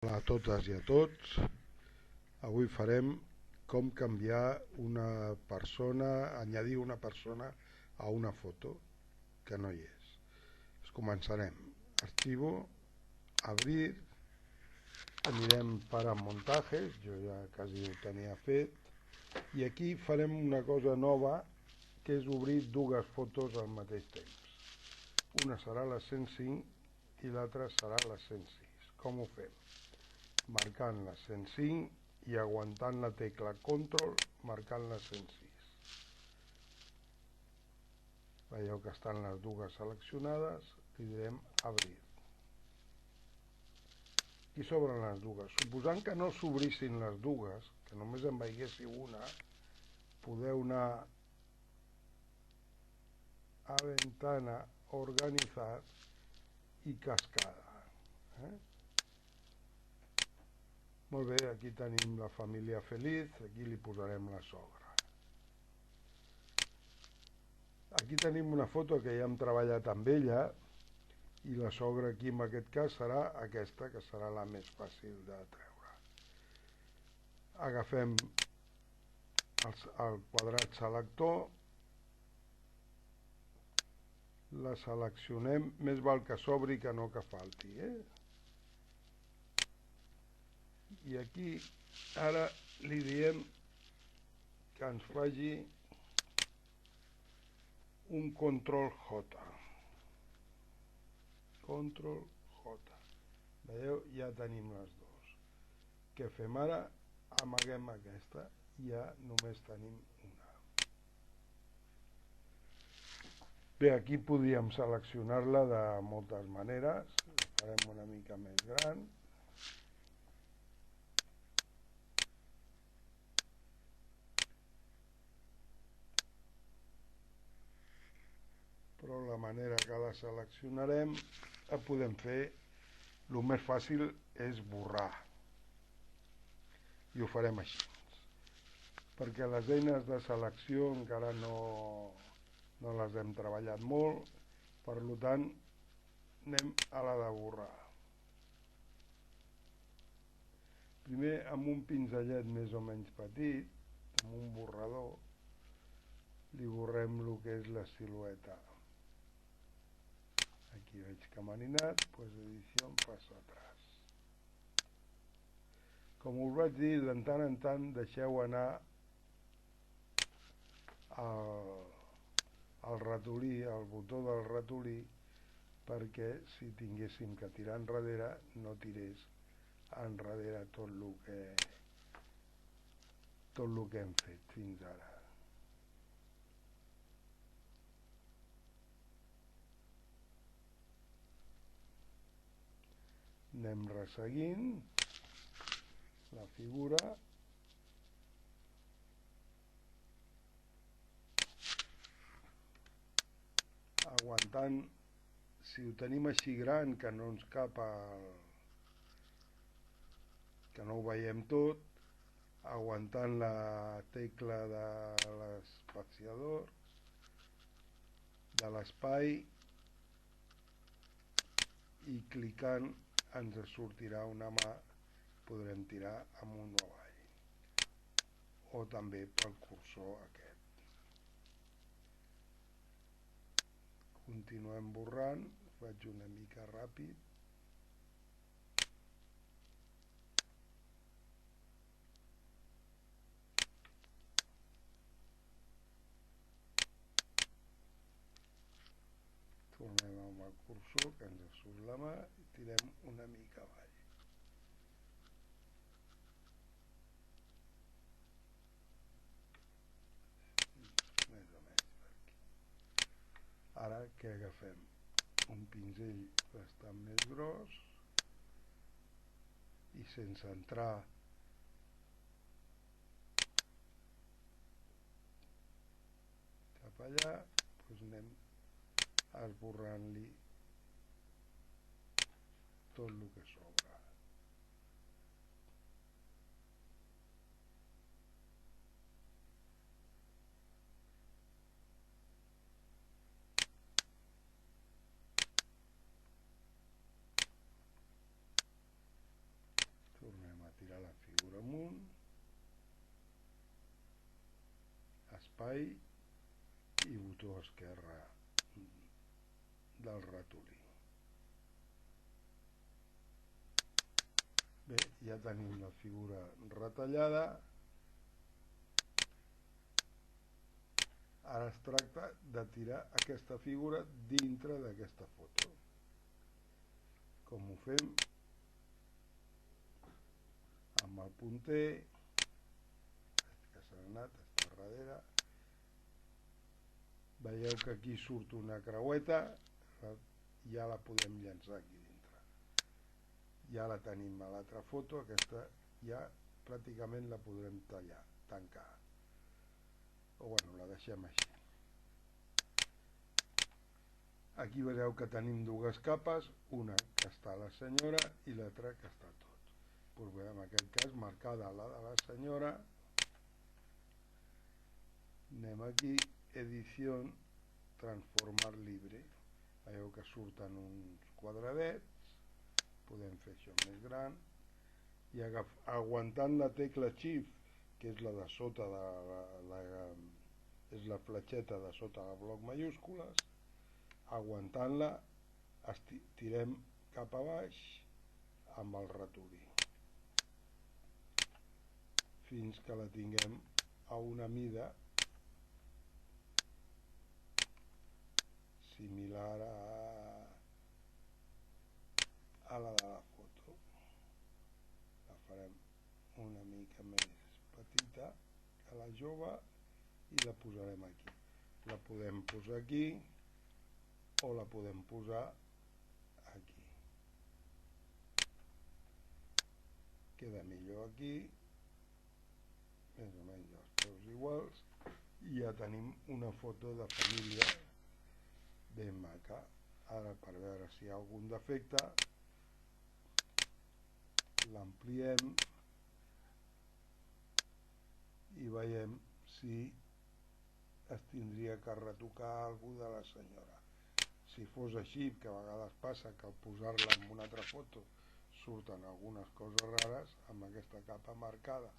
Hola a totes i a tots. Avui farem com canviar una persona, añadir una persona a una foto que no hi és. Començarem. Arxivo, abrir, anirem para montajes, jo ja quasi ho tenia fet, i aquí farem una cosa nova, que és obrir dues fotos al mateix temps. Una serà la 105 i l'altra serà la 106. Com ho fem? Marcant la 105 i aguantant la tecla control marcant la 106. Veieu que estan les dues seleccionades, li direm abrir. I s'obren les dues. Suposant que no s'obrissin les dues, que només en veiéssiu una, podeu anar a ventana, organitzar i cascada. Molt bé, aquí tenim la família feliç, aquí li posarem la sogra. Aquí tenim una foto que ja hem treballat amb ella, i la sogra aquí en aquest cas serà aquesta, que serà la més fàcil de treure. Agafem el quadrat selector, la seleccionem, més val que s'obri que no que falti, I aquí ara li diem que ens faci un control J. Control J. Veieu? Ja tenim les dues. Què fem ara? Amaguem aquesta i ja només tenim una. Bé, aquí podríem seleccionar-la de moltes maneres. La farem una mica més gran. Però la manera que la seleccionarem la podem fer. El més fàcil és borrar. I ho farem així. Perquè les eines de selecció encara no les hem treballat molt, per tant anem a la de borrar. Primer amb un pinzellet més o menys petit, amb un borrador, li borrem el que és la silueta. Aquí veig que m'ha anat, doncs edició en passo atrás. Com us vaig dir, de tant en tant deixeu anar el ratolí, el botó del ratolí, perquè si tinguéssim que tirar enrere no tirés enrere tot el que hem fet fins ara. Anem resseguint la figura. Aguantant, si ho tenim així gran que no ens cap que no ho veiem tot, aguantant la tecla de l'espaciador, de l'espai, i clicant ens sortirà una mà, podrem tirar amunt o avall, o també pel cursor aquest. Continuem borrant, faig una mica ràpid. Tornem amb el cursor, que ens surt la mà, i tirem una mica avall. Més o menys per aquí. Ara què agafem? Un pinzell bastant més gros i sense entrar cap allà, doncs anem esborrant-li tot el que sobra. espai i botó esquerre del ratolí. Bé, ja tenim la figura retallada. Ara es tracta de tirar aquesta figura dintre d'aquesta foto. Com ho fem? Amb el punter, que s'ha anat, està darrere. Veieu que aquí surt una creueta, ja la podem llançar aquí dintre. Ja la tenim a l'altra foto, aquesta ja pràcticament la podrem tallar, tancar. O bueno, la deixem així. Aquí veureu que tenim dues capes, una que està la senyora i l'altra que està tot. Doncs bé, en aquest cas marcada la de la senyora, anem aquí, edició, transformar libre. Veieu que surten uns quadradets, podem fer això més gran, i aguantant la tecla Shift, que és la de sota és la fletxeta de sota del bloc majúscules, aguantant-la tirem cap a baix amb el ratolí fins que la tinguem a una mida similar a la de la foto. La farem una mica més petita que la jove i la posarem aquí. La podem posar aquí o la podem posar aquí. Queda millor aquí, més o menys els peus iguals, i ja tenim una foto de família ben maca. Ara, per veure si hi ha algun defecte, l'ampliem i veiem si es tindria que retocar alguna de la senyora. Si fos així, que a vegades passa que al posar-la en una altra foto surten algunes coses rares, amb aquesta capa marcada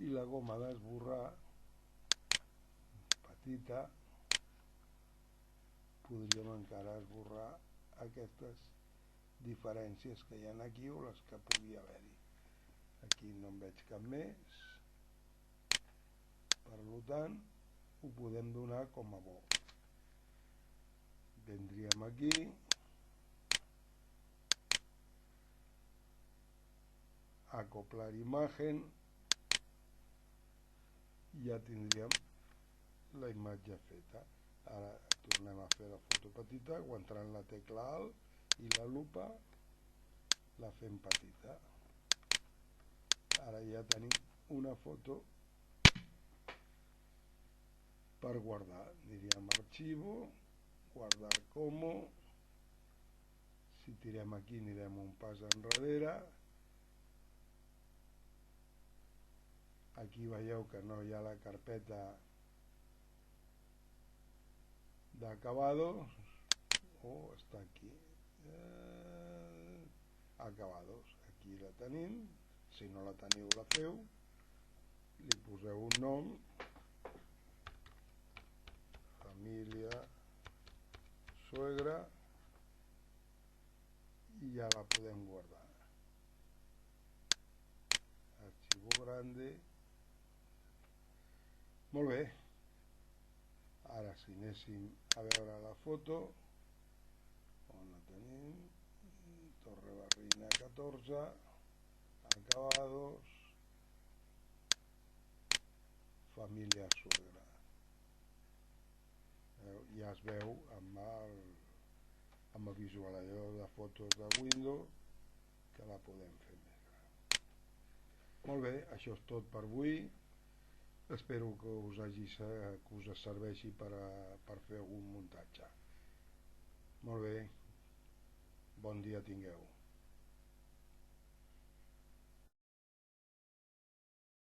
i la goma d'esborrar petita, podríem encara esborrar aquestes diferències que hi ha aquí o les que pugui haver-hi. Aquí no en veig cap més, per tant ho podem donar com a bo. Vendríem aquí, acoplar imagen, i ja tindríem la imatge feta. Ara tornem a fer la foto petita, aguantant la tecla Alt i la lupa la fem petita. Ara ja tenim una foto per guardar. Diríem arxivo, guardar como. Si tirem aquí anirem un pas enrere. Aquí veieu que no hi ha la carpeta d'acabados, o està aquí, acabados. Aquí la tenim, si no la teniu la feu, li poseu un nom, família suegra, i ja la podem guardar. Arxivo grande. Molt bé. Ara si anéssim a veure la foto, on la tenim, Torre Barrina 14, acabados, família suegra. Ja es veu amb el visualitzador de fotos de Windows que la podem fer més gran. Molt bé, això és tot per avui. Espero que us serveixi per fer algun muntatge. Molt bé, bon dia tingueu.